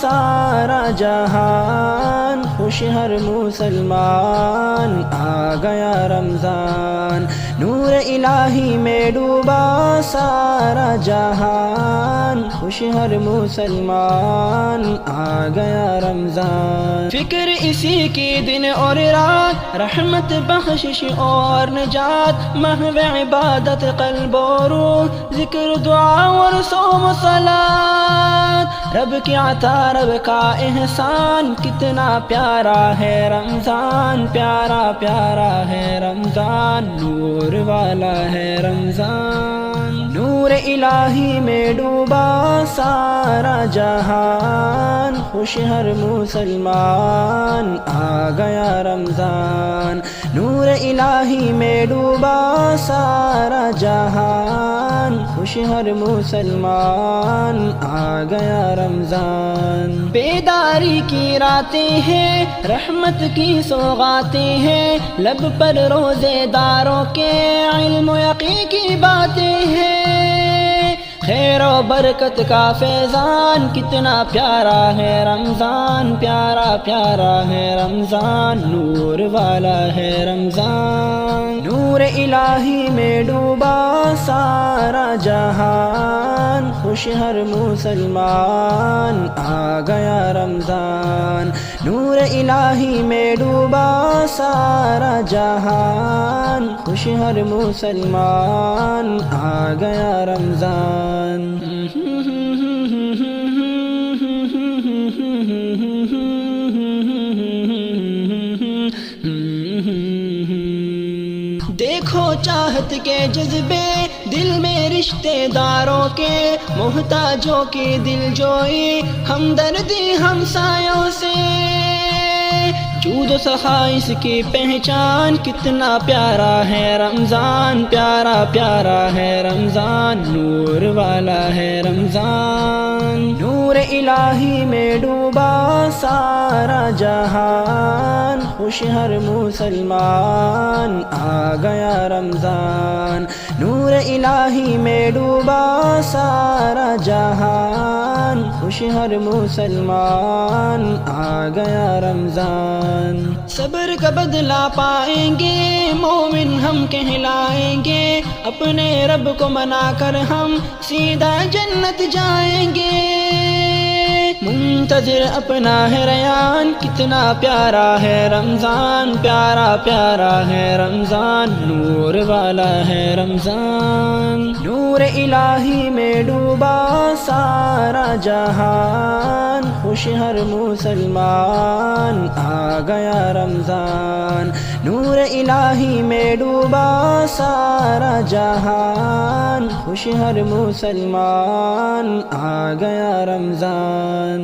سارا جہان، خوش ہر مسلمان، آ گیا رمضان، نور الہی میں ڈوبا سارا جہان، خوش ہر مسلمان، آ گیا رمضان۔ فکر اسی کی دن اور رات، رحمت بخشش اور نجات، محو عبادت قلب و روح، ذکر دعا اور صوم و صلاۃ، رب کی عطا رب کا احسان، کتنا پیارا ہے رمضان، پیارا پیارا ہے رمضان، نور والا ہے رمضان، نور الہی میں ڈوبا سارا جہان، خوش ہر مسلمان، آ گیا رمضان، نور الہی میں ڈوبا سارا جہان، خوش ہر مسلمان، آ گیا رمضان۔ بیداری کی راتیں ہیں، رحمت کی سوغاتیں ہیں، لب پر روزے داروں کے علم و یقین کی باتیں ہیں، خیر و برکت کا فیضان، کتنا پیارا ہے رمضان، پیارا پیارا ہے رمضان، نور والا ہے رمضان، نور الہی میں ڈوبا سارا جہان، خوش ہر مسلمان، آ گیا رمضان، نور الہی میں ڈوبا سارا جہان، خوش ہر مسلمان، آ گیا رمضان۔ دیکھو چاہت کے جذبے دل میں رشتے داروں کے، محتاجوں کی دل جوئی، ہمدردی ہمسایوں سے، جود و سخا اس کی پہچان، کتنا پیارا ہے رمضان، پیارا پیارا ہے رمضان، نور والا ہے رمضان، نور الہی میں ڈوبا سارا جہان، خوش ہر مسلمان، آ گیا رمضان، نور الہی میں ڈوبا سارا جہان، خوش ہر مسلمان، آ گیا رمضان۔ صبر کا بدلہ پائیں گے مومن ہم کہلائیں گے، اپنے رب کو منا کر ہم سیدھا جنت جائیں گے، منتظر اپنا ہے ریان، کتنا پیارا ہے رمضان، پیارا پیارا ہے رمضان، نور والا ہے رمضان، نور الہی میں ڈوبا سارا جہان، خوش ہر مسلمان، آ گیا رمضان، نور الہی میں ڈوبا سارا جہان، خوش ہر مسلمان، آ گیا رمضان۔